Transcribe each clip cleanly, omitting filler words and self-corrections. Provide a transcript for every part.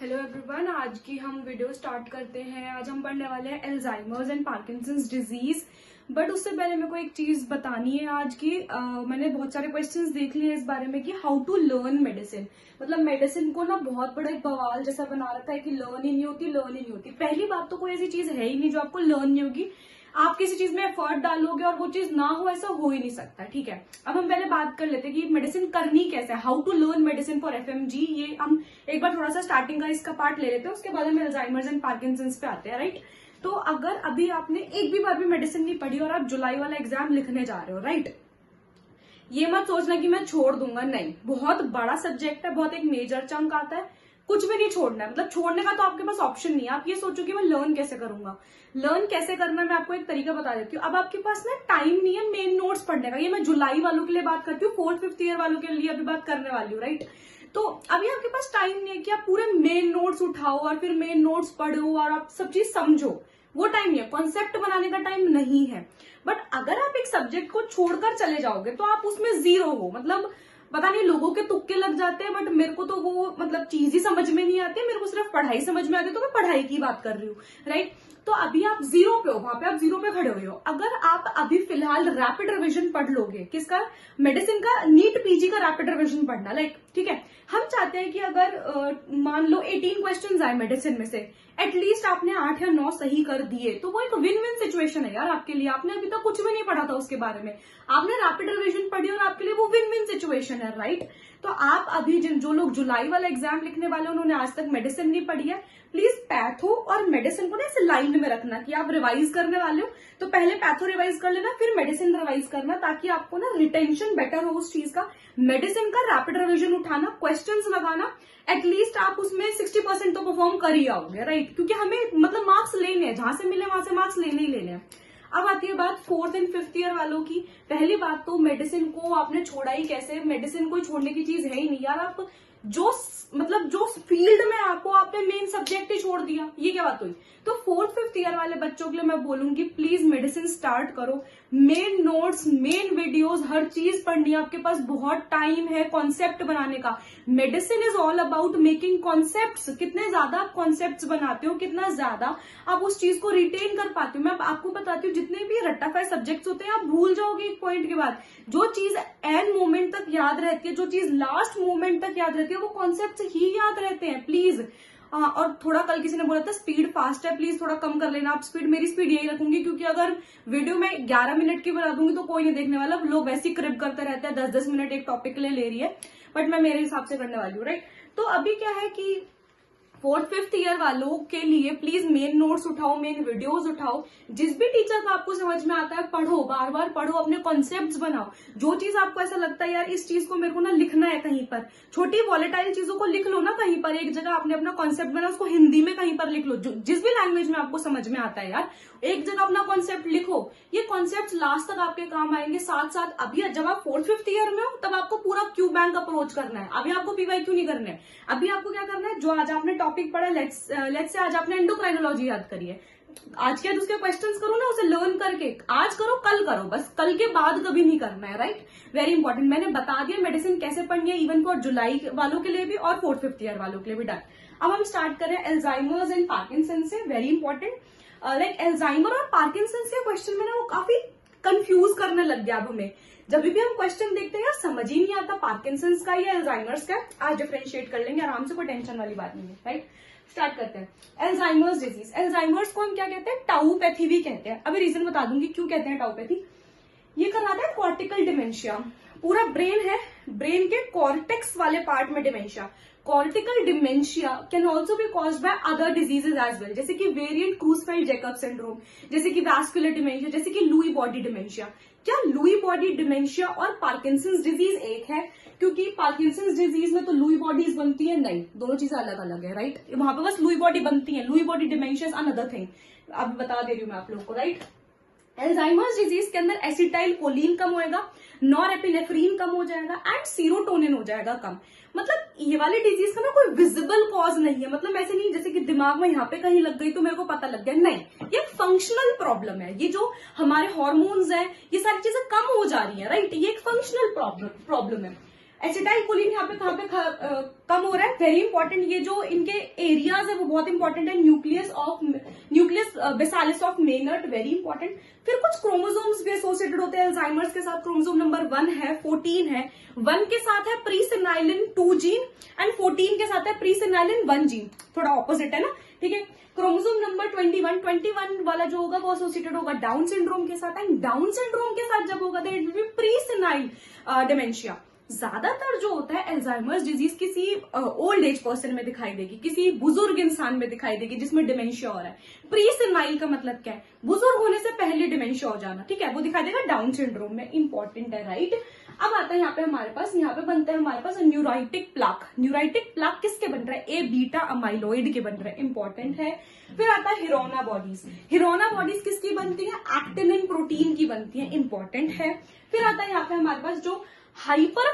Hello everyone, आज की हम वीडियो स्टार्ट करते हैं। आज हम पढ़ने वाले हैं Alzheimer's and Parkinson's disease. But उससे पहले मेरे को एक चीज बतानी है आज की। मैंने बहुत सारे क्वेश्चंस देख लिए इस बारे में कि हाउ टू लर्न मेडिसिन। मतलब मेडिसिन को ना बहुत बड़ा एक बवाल जैसा बना रखा है कि लर्न ही नहीं होती। पहली बात तो कोई ऐसी चीज है ही नहीं जो आपको लर्न नहीं होगी। आप किसी चीज में एफर्ट डालोगे और वो चीज ना हो, ऐसा हो ही नहीं सकता। ठीक है, अब हम पहले बात कर लेते हैं कि मेडिसिन करनी कैसे है। How to learn medicine for FMG. ये हम एक बार थोड़ा सा स्टार्टिंग का इसका पार्ट ले लेते हैं, उसके बाद हम अल्जाइमर्स एंड पार्किंसंस पे आते हैं। राइट, तो अगर अभी आपने एक भी बार भी मेडिसिन नहीं पढ़ी और आप जुलाई वाला एग्जाम लिखने जा रहे हो, राइट, ये मत सोचना कि मैं छोड़ दूंगा। नहीं, बहुत बड़ा सब्जेक्ट है, बहुत एक मेजर चंक आता है, कुछ भी नहीं छोड़ना है। मतलब छोड़ने का तो आपके पास ऑप्शन नहीं है। आप ये सोचो कि मैं लर्न कैसे करूंगा। लर्न कैसे करना है मैं आपको एक तरीका बता देती हूँ। अब आपके पास ना टाइम नहीं है मेन नोट्स पढ़ने का। ये मैं जुलाई वालों के लिए बात करती हूँ, 4th 5th ईयर वालों के लिए अभी बात करने वाली हूँ। राइट, तो अभी आपके पास टाइम नहीं है कि आप पूरे मेन नोट्स उठाओ और फिर मेन नोट्स पढ़ो और आप सब चीज समझो। वो टाइम नहीं है, कॉन्सेप्ट बनाने का टाइम नहीं है। बट अगर आप एक सब्जेक्ट को छोड़कर चले जाओगे तो आप उसमें जीरो हो। मतलब पता नहीं लोगों के तुक्के लग जाते हैं, बट मेरे को तो वो मतलब चीज ही समझ में नहीं आती। मेरे को सिर्फ पढ़ाई समझ में आती है, तो मैं पढ़ाई की बात कर रही हूँ। राइट, तो अभी आप जीरो पे हो, वहां पे आप जीरो पे खड़े हुए हो। अगर आप अभी फिलहाल रैपिड रिवीजन पढ़ लोगे, किसका, मेडिसिन का, नीट पीजी का रैपिड रिवीजन पढ़ना। लाइक ठीक है, हम चाहते हैं कि अगर मान लो 18 क्वेश्चंस आए मेडिसिन में से, एटलीस्ट आपने 8 या 9 सही कर दिए, तो वो एक विन विन सिचुएशन है यार आपके लिए। आपने अभी तक कुछ भी नहीं पढ़ा था उसके बारे में, आपने रैपिड रिवीजन पढ़ी और आपके लिए वो विन विन सिचुएशन है। राइट, तो आप अभी जो लोग जुलाई वाला एग्जाम लिखने वाले उन्होंने आज तक मेडिसिन नहीं पढ़ी है, प्लीज पैथो और मेडिसिन को ना ऐसे लाइन में रखना कि आप रिवाइज करने वाले हो तो पहले पैथो रिवाइज कर लेना, फिर मेडिसिन रिवाइज करना, ताकि आपको ना रिटेंशन बेटर हो उस चीज का। मेडिसिन का रैपिड रिवीजन उठाना, क्वेश्चंस लगाना, एटलीस्ट आप उसमें 60% तो परफॉर्म कर ही आओगे। राइट, क्योंकि हमें मतलब मार्क्स लेने हैं, जहां से मिले वहां से मार्क्स लेने ही लेने हैं। अब आती है बात 4th एंड 5th ईयर वालों की। पहली बात तो मेडिसिन को आपने छोड़ा ही कैसे। मेडिसिन कोई छोड़ने की चीज है ही नहीं यार। आप जो जो फील्ड में आपको, आपने मेन सब्जेक्ट ही छोड़ दिया, ये क्या बात हुई। तो 4th 5th ईयर वाले बच्चों के लिए मैं बोलूंगी प्लीज मेडिसिन स्टार्ट करो। मेन नोट्स, मेन वीडियोस, हर चीज पढ़नी है। आपके पास बहुत टाइम है कॉन्सेप्ट बनाने का। Medicine is all about making concepts. कितने ज्यादा आप कॉन्सेप्ट्स बनाते हो, कितना ज्यादा आप उस चीज को रिटेन कर पाते हो। मैं आपको बताती हूँ, जितने भी रट्टाफाई सब्जेक्ट्स होते हैं आप भूल जाओगे एक पॉइंट के बाद। जो चीज एंड मोमेंट तक याद रहती है, जो चीज लास्ट मोमेंट तक याद रहती है, वो कॉन्सेप्ट ही याद रहते हैं। प्लीज और थोड़ा, कल किसी ने बोला था स्पीड फास्ट है, प्लीज थोड़ा कम कर लेना आप स्पीड। मेरी स्पीड यही रखूंगी, क्योंकि अगर वीडियो में 11 मिनट की बना दूंगी तो कोई नहीं देखने वाला। लोग वैसे ही क्रिप करते रहते हैं, 10-10 मिनट एक टॉपिक के लिए ले रही है, बट मैं मेरे हिसाब से करने वाली हूँ। राइट, तो अभी क्या है कि 4th 5th ईयर वालों के लिए प्लीज मेन नोट्स उठाओ, मेन वीडियोस उठाओ। जिस भी टीचर का आपको समझ में आता है पढ़ो, बार बार पढ़ो, अपने कॉन्सेप्ट्स बनाओ। जो चीज आपको ऐसा लगता है यार इस चीज को मेरे को ना लिखना है कहीं पर, छोटी वॉलेटाइल चीजों को लिख लो ना कहीं पर। एक जगह आपने अपना कॉन्सेप्ट बना, उसको हिंदी में कहीं पर लिख लो, जिस भी लैंग्वेज में आपको समझ में आता है यार। एक जगह अपना कॉन्सेप्ट लिखो, ये कॉन्सेप्ट लास्ट तक आपके काम आएंगे। साथ साथ अभी जब आप 4th 5th ईयर में हो तब आपको पूरा क्यू बैंक अप्रोच करना है। अभी आपको पीवाईक्यू नहीं करना है। अभी आपको क्या करना है, जो आज आपने टॉपिक पढ़ा, लेट्स से आज आपने एंडोक्राइनोलॉजी याद करी है, आज के बाद उसके क्वेश्चंस करो ना, उसे लर्न करके आज करो, कल करो, बस कल के बाद कभी नहीं करना है। Right, very important. मैंने बता दिया मेडिसिन कैसे पढ़नी है, इवन फॉर जुलाई वालों के लिए भी और 4th 5th ईयर वालों के लिए भी। डन। अब हम स्टार्ट करें अल्जाइमर्स एंड पार्किंसंस से। वेरी इंपॉर्टेंट, लाइक अल्जाइमर और पार्किंसंस के क्वेश्चन में ना वो काफी कंफ्यूज करने लग गया अब हमें। जब भी हम क्वेश्चन देखते हैं यार समझ ही नहीं आता पार्किंसंस का या अल्जाइमर्स का। आज डिफरेंशिएट कर लेंगे आराम से, कोई टेंशन वाली बात नहीं है। राइट, स्टार्ट करते हैं। Alzheimer's disease. अल्जाइमर्स को हम क्या कहते हैं, टाउपैथी भी कहते हैं। अभी रीजन बता दूंगी क्यों कहते हैं टाउपैथी। ये कराता है कॉर्टिकल डिमेंशिया। पूरा ब्रेन है, ब्रेन के कॉर्टेक्स वाले पार्ट में dementia. Cortical dementia can also be caused by other diseases as well, जैसे कि वेरिएंट क्रूजफेल्ड जैकब सिंड्रोम, जैसे कि वैस्कुलर डिमेंशिया, जैसे कि लुई बॉडी डिमेंशिया। क्या लुई बॉडी डिमेंशिया और पार्किंसंस डिजीज एक है? क्योंकि पार्किंसंस डिजीज में तो लुई बॉडीज बनती है, नहीं, दोनों चीजें अलग अलग है। राइट, वहां पे बस लुई बॉडी बनती है, Louis body dementia is another thing. अब बता दे रही हूं मैं आप लोग को। राइट, अल्जाइमर्स डिजीज के अंदर एसिटाइल कोलिन कम होएगा, नॉरएपिनेफ्रिन कम हो जाएगा एंड सीरोटोनिन हो जाएगा कम। मतलब ये वाली डिजीज का ना कोई विजिबल कॉज नहीं है। मतलब ऐसे नहीं जैसे कि दिमाग में यहाँ पे कहीं लग गई तो मेरे को पता लग गया, नहीं, ये फंक्शनल प्रॉब्लम है। ये जो हमारे हार्मोन्स हैं ये सारी चीजें कम हो जा रही है। राइट, ये एक फंक्शनल प्रॉब्लम है। एसिटाइलकोलिन यहाँ पे कहाँ पे कम हो रहा है, वेरी इंपॉर्टेंट। ये जो इनके एरियाज है वो बहुत इंपॉर्टेंट है, nucleus basalis of Meynert, very important. फिर कुछ क्रोमोसोम्स भी एसोसिएटेड होते हैं अल्जाइमर्स के साथ। क्रोमोसोम नंबर 1 है, 14 है, 1 के साथ है प्रीसिनाइलिन 2 जीन एंड 14 के साथ है प्रीसिनाइलिन 1 जीन, थोड़ा ऑपोजिट है ना, ठीक है। क्रोमोसोम नंबर 21 वाला जो होगा वो एसोसिएटेड होगा डाउन सिंड्रोम के साथ, एंड डाउन सिंड्रोम के साथ जब होगा तो इट विल बी प्रीसिनाइल डिमेंशिया। ज्यादातर जो होता है अल्जाइमर्स डिजीज किसी ओल्ड एज पर्सन में दिखाई देगी, किसी बुजुर्ग इंसान में दिखाई देगी जिसमें डिमेंशिया हो रहा है। प्री सेनाइल का मतलब क्या है, बुजुर्ग होने से पहले डिमेंशिया हो जाना, ठीक है, वो दिखाई देगा डाउन सिंड्रोम में, इंपॉर्टेंट है, राइट। अब आता है यहाँ पे हमारे पास, यहाँ पे बनता है हमारे पास न्यूराइटिक प्लाक। न्यूराइटिक प्लाक किसके बन रहा है, ए बीटा अमाइलॉइड के बन रहे हैं, इंपॉर्टेंट है। फिर आता है हिरोना बॉडीज। हिरोना बॉडीज किसकी बनती है, एक्टिनिन प्रोटीन की बनती है, इंपॉर्टेंट है। फिर आता है यहाँ पे हमारे पास जो हाइपर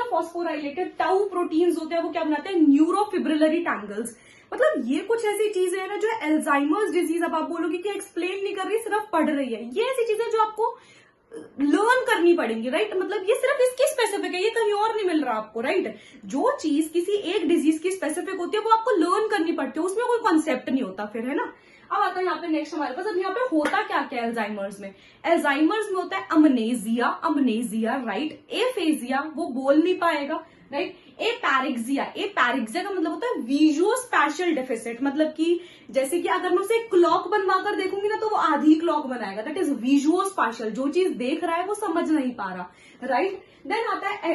फॉस्फोराइलेटेड टाउ प्रोटीन्स होते हैं, वो क्या बनाते हैं, न्यूरोफिब्रिलरी टैंगल्स। मतलब ये कुछ ऐसी चीजें हैं ना जो अल्जाइमर्स डिजीज, अब आप बोलोगे कि एक्सप्लेन नहीं कर रही, सिर्फ पढ़ रही है, ये ऐसी चीजें जो आपको लर्न करनी पड़ेंगी, राइट। मतलब ये सिर्फ इसकी स्पेसिफिक है, ये कहीं और नहीं मिल रहा आपको, राइट। जो चीज किसी एक डिजीज की स्पेसिफिक होती है वो आपको लर्न करनी पड़ती है, उसमें कोई कॉन्सेप्ट नहीं होता फिर, है ना। अब आता है यहाँ पे नेक्स्ट हमारे पास, अब यहाँ पे होता क्या क्या है अल्जाइमर्स में। अल्जाइमर्स में होता है अमनेजिया, राइट। एफेजिया, वो बोल नहीं पाएगा, राइट। एपैरिक्सिया का मतलब होता है विजुअल स्पैशियल डेफिसिट, मतलब कि जैसे कि अगर मैं उसे क्लॉक बनवाकर देखूंगी ना तो वो आधी क्लॉक बनाएगा, दैट इज विजुअल स्पैशियल, जो चीज देख रहा है वो समझ नहीं पा रहा, राइट। देन आता है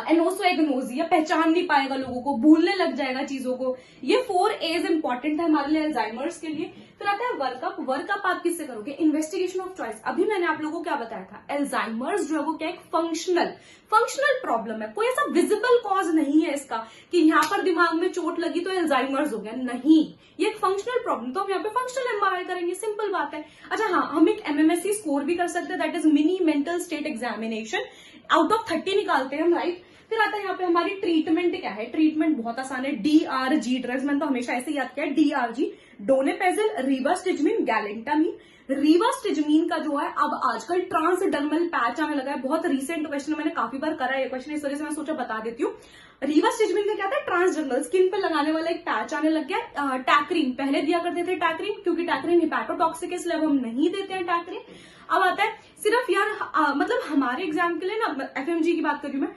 एनोसोएग्नोसिया, पहचान नहीं पाएगा लोगों को, भूलने लग जाएगा चीजों को। ये 4 एज इंपॉर्टेंट है हमारे लिए अल्जाइमर्स के लिए। फिर आता है वर्कअप आप किससे करोगे, इन्वेस्टिगेशन ऑफ चॉइस। अभी मैंने आप लोगों को क्या बताया था, अल्जाइमर्स जो है वो क्या एक फंक्शनल प्रॉब्लम है, कोई ऐसा विजिबल कॉज नहीं है इसका कि यहाँ पर दिमाग में चोट लगी तो अल्जाइमर्स हो गया, नहीं, ये एक फंक्शनल प्रॉब्लम, तो हम यहाँ पे फंक्शनल एमआरआई करेंगे, सिंपल बात है। अच्छा हाँ, हम एक MMSE स्कोर भी कर सकते हैं, that is mini mental state examination, out of 30 निकालते हैं हम, राइट। फिर आता है यहाँ पे हमारी ट्रीटमेंट क्या है, ट्रीटमेंट बहुत आसान है, DRG ड्रग्स, मैंने तो हमेशा ऐसे याद किया, DRG, डोनेपेजिल, रिवास्टिजमिन, गैलेंटामिन। रिवास्टिजमिन का जो है अब आजकल ट्रांसडर्मल पैच आने लगा है, बहुत रीसेंट क्वेश्चन, मैंने काफी बार करा है ये क्वेश्चन, इस वजह से मैं सोचा बता देती हूँ। रिवास्टिजमिन का क्या था, ट्रांसडर्मल स्किन पे लगाने वाला एक पैच आने लग गया। टैक्रीन पहले दिया करते थे, टैक्रीन, क्योंकि टैक्रीन हिपैटोटॉक्सिक है इसलिए अब हम नहीं देते हैं टैक्रीन। अब आता है सिर्फ यार मतलब हमारे एग्जाम के लिए ना, FMG की बात कर रही हूँ मैं,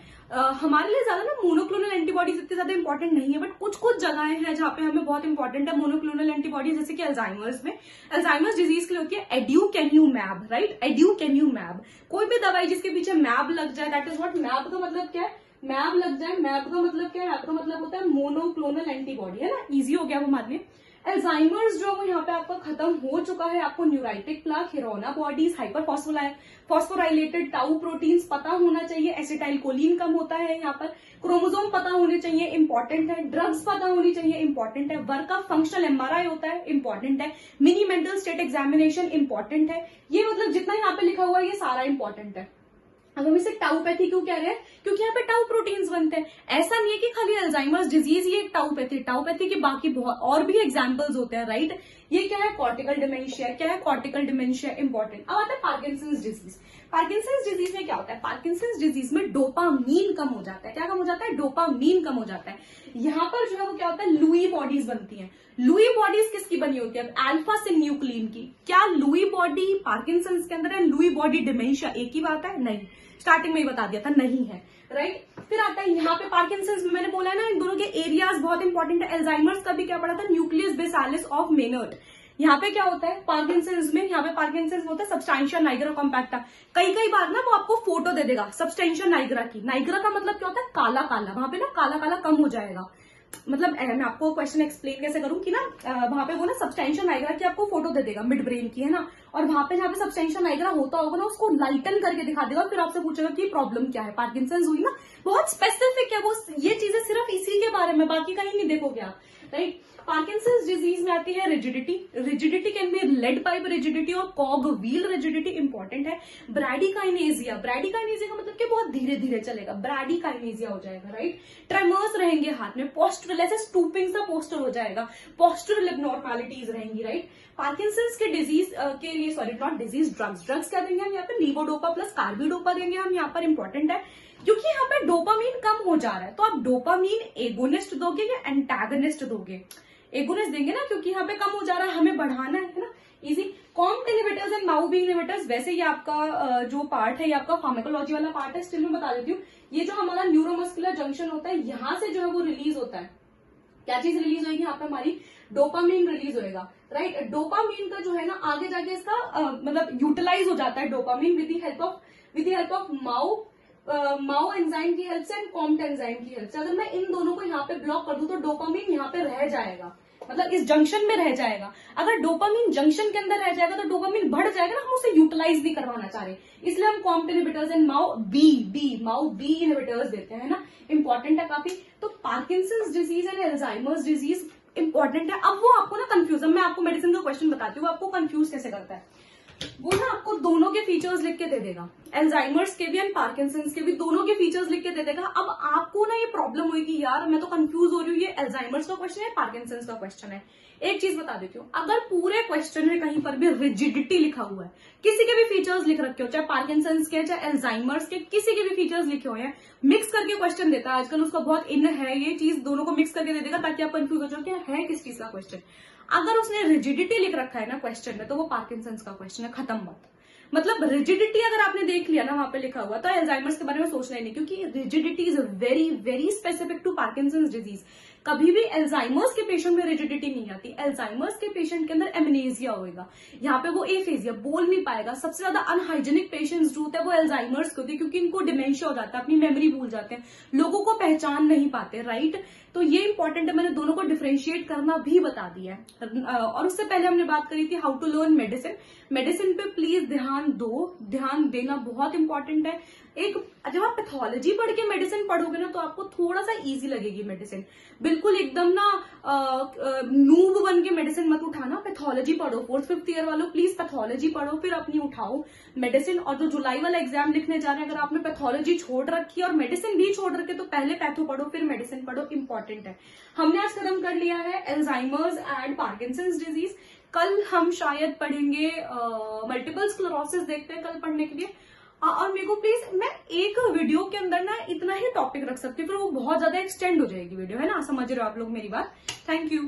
हमारे लिए ज्यादा ना मोनोक्लोनल एंटीबॉडीज इतनी ज्यादा इंपॉर्टेंट नहीं है, बट कुछ कुछ जगहें हैं जहाँ पे हमें बहुत इंपॉर्टेंट है मोनोक्लोनल एंटीबॉडीज, जैसे कि अल्जाइमर्स में। अल्जाइमर्स डिजीज के लिए होती है एड्यूकेन्यूमैब, राइट, एड्यूकेन्यूमैब। कोई भी दवाई जिसके पीछे मैब लग जाए, दैट इज व्हाट, मैब का मतलब क्या है, मैब लग जाए, मैब का मतलब क्या है, मैब का मतलब होता है मोनोक्लोनल एंटीबॉडी, है ना, इजी हो गया वो हमारे लिए। अल्जाइमर्स जो यहाँ पे आपका खत्म हो चुका है, आपको neuritic plaque, Hirano bodies, hyper phosphorylated tau proteins पता होना चाहिए, एसिटाइलकोलिन कम होता है यहाँ पर, क्रोमोसोम पता होने चाहिए, इंपॉर्टेंट है, ड्रग्स पता होनी चाहिए, इंपॉर्टेंट है, वर्कअप फंक्शनल MRI होता है, इंपॉर्टेंट है, mini mental state examination important है। ये मतलब जितना यहाँ पे लिखा हुआ है ये सारा इंपॉर्टेंट है। अब हम इसे टाउपैथी क्यों कह रहे हैं, क्योंकि यहाँ पे टाउ प्रोटीन्स बनते हैं। ऐसा नहीं है कि खाली अल्जाइमर्स डिजीज ही एक टाउपैथी के बाकी बहुत और भी एग्जांपल्स होते हैं, राइट। ये क्या है, कॉर्टिकल डिमेंशिया, इंपॉर्टेंट। अब आता है पार्किंसंस डिजीज। पार्किंसंस डिजीज में क्या होता है, पार्किंसंस डिजीज में डोपामीन कम हो जाता है। क्या कम हो जाता है, डोपामीन कम हो जाता है। यहाँ पर जो है वो क्या होता है, लुई बॉडीज बनती है। लुई बॉडीज किसकी बनी होती है, अल्फा सिन्यूक्लिन की। क्या लुई बॉडी पार्किंसंस के अंदर है, लुई बॉडी डिमेंशिया एक ही बात है, नहीं, स्टार्टिंग में ही बता दिया था, नहीं है, राइट। फिर आता है यहाँ पे पार्किंसंस में, मैंने बोला है ना इन दोनों के एरियाज बहुत इंपॉर्टेंट है। अल्जाइमर्स का भी क्या पढ़ा था, न्यूक्लियस बेसालिस ऑफ मेनर्ट। यहाँ पे क्या होता है पार्किंसंस में, यहाँ पे पार्किंसंस में होता है सबस्टेंशिया नाइग्रा कॉम्पैक्टा। कई बार ना वो आपको फोटो दे देगा सबस्टेंशिया नाइग्रा की। नाइग्रा का मतलब क्या होता है, काला काला, वहां पे ना काला काला कम हो जाएगा। मतलब मैं आपको क्वेश्चन एक्सप्लेन कैसे करूं कि ना वहां पे वो ना सबस्टेंशिया नाइग्रा की आपको फोटो दे देगा मिड ब्रेन की, है ना, और वहां पे जहाँ पे सबस्टेंशिया नाइग्रा होता होगा ना उसको लाइटन करके दिखा देगा, फिर आपसे पूछेगा कि प्रॉब्लम क्या है। पार्किंसंस हुई ना, बहुत स्पेसिफिक है वो, ये चीजें सिर्फ इसी के बारे में, बाकी कहीं नहीं देखोगे आप, राइट। पार्किंसंस डिजीज में आती है rigidity can be lead pipe rigidity और कॉग व्हील रिजिडिटी, इंपॉर्टेंट है। ब्रैडिकाइनेजिया का मतलब कि बहुत धीरे धीरे चलेगा, ब्रैडिकाइनेजिया हो जाएगा, राइट। ट्रेमर्स रहेंगे हाथ में, पोस्टरल ऐसे स्टूपिंग सा पोस्टर हो जाएगा, पोस्टरल एब्नॉर्मैलिटीज रहेंगी, राइट। पार्किंसंस के डिजीज के लिए ये सॉरी नॉट डिजीज, ड्रग्स क्या देंगे हम यहाँ पे, लीवोडोपा प्लस कार्बिडोपा देंगे हम यहाँ पर, इंपॉर्टेंट है क्योंकि यहाँ पे डोपामीन कम हो जा रहा है। तो आप डोपामीन एगोनिस्ट दोगे या एंटागनिस्ट दोगे? एगोनिस्ट देंगे ना, क्योंकि यहाँ पे कम हो जा रहा है, हमें बढ़ाना है ना, easy. COMT inhibitors and MAO B inhibitors, वैसे ये आपका जो पार्ट है ये आपका फार्माकोलॉजी वाला पार्ट है, स्टिल मैं बता देती हूँ। ये जो हमारा न्यूरोमस्कुलर जंक्शन होता है, यहाँ से जो है वो रिलीज होता है, क्या चीज रिलीज होगी यहाँ पे, हमारी डोपामीन रिलीज होएगा, राइट। डोपामीन का जो है ना आगे जाके इसका मतलब यूटिलाइज हो जाता है dopamine with the help of Mao enzyme की हेल्प से एंड कॉम्ट एंजाइम की हेल्प से। अगर मैं इन दोनों को यहाँ पे ब्लॉक कर दूं तो डोपामीन यहाँ पे रह जाएगा, मतलब इस जंक्शन में रह जाएगा। अगर डोपामीन जंक्शन के अंदर रह जाएगा तो डोपामीन बढ़ जाएगा ना, हम उसे यूटिलाइज नहीं करवाना चाह रहे, इसलिए हम COMT inhibitors and MAO B inhibitors देते हैं ना, इंपॉर्टेंट है काफी। तो Parkinson's disease and Alzheimer's disease important है। अब वो आपको ना कंफ्यूजन, मैं आपको मेडिसिन का क्वेश्चन बताती हूँ, आपको कंफ्यूज कैसे करता है। वो ना आपको दोनों के फीचर्स लिख के दे देगा, एल्जाइमर्स के भी एंड पार्किंसंस के भी, दोनों के फीचर्स लिख के दे देगा। अब आपको ना ये प्रॉब्लम होगी, यार मैं तो कंफ्यूज हो रही हूँ, ये एल्जाइमर्स का क्वेश्चन है पार्किंसंस का क्वेश्चन है। एक चीज बता देती हूँ, अगर पूरे क्वेश्चन में कहीं पर भी रिजिडिटी लिखा हुआ है, किसी के भी फीचर्स लिख रखे हो, चाहे पार्किंसंस के चाहे एल्जाइमर्स के, किसी के भी फीचर्स लिखे हुए हैं, मिक्स करके क्वेश्चन देता है आजकल, उसका बहुत इन है ये चीज, दोनों को मिक्स करके दे देगा ताकि आप कंफ्यूज हो जाओ कि है किस चीज का क्वेश्चन। अगर उसने रिजिडिटी लिख रखा है ना क्वेश्चन में, तो वो पार्किंसंस का क्वेश्चन है, खत्म बात। मतलब रिजिडिटी अगर आपने देख लिया ना वहां पे लिखा हुआ, तो एल्जाइमर्स के बारे में सोचना ही नहीं, क्योंकि rigidity is very very specific to Parkinson's disease. कभी भी एल्जाइमर्स के पेशेंट में रिजिडिटी नहीं आती, एल्जाइमर्स के पेशेंट के अंदर एमनेजिया होएगा, यहाँ पे वो एफेजिया, बोल नहीं पाएगा। सबसे ज्यादा अनहाइजेनिक पेशेंट्स जो होते हैं वो एल्जाइमर्स के होते हैं, क्योंकि इनको डिमेंशिया हो जाता है, अपनी मेमोरी भूल जाते हैं, लोगों को पहचान नहीं पाते, राइट। तो ये इंपॉर्टेंट है, मैंने दोनों को डिफरेंशिएट करना भी बता दिया है। और उससे पहले हमने बात करी थी how to learn medicine. Medicine पे प्लीज ध्यान दो, ध्यान देना बहुत इंपॉर्टेंट है। एक जब आप पैथोलॉजी पढ़ के मेडिसिन पढ़ोगे ना तो आपको थोड़ा सा इजी लगेगी मेडिसिन, बिल्कुल एकदम ना नूब बन के मेडिसिन मत उठाना, पैथोलॉजी पढ़ो। 4th 5th ईयर वालों प्लीज पैथोलॉजी पढ़ो, फिर अपनी उठाओ मेडिसिन। और जो जुलाई वाला एग्जाम लिखने जा रहे हैं, अगर आपने पैथोलॉजी छोड़ रखी है और मेडिसिन भी छोड़ रखे तो पहले पैथो पढ़ो फिर मेडिसिन पढ़ो, इंपॉर्टेंट है। हमने आज खत्म कर लिया है एल्जाइमर्स एंड पार्किंसंस डिजीज। कल हम शायद पढ़ेंगे मल्टीपल स्क्लेरोसिस, देखते हैं कल पढ़ने के लिए। और मेरे को प्लीज, मैं एक वीडियो के अंदर ना इतना ही टॉपिक रख सकती हूँ, फिर वो बहुत ज्यादा एक्सटेंड हो जाएगी वीडियो, है ना, समझ रहे हो आप लोग मेरी बात। Thank you.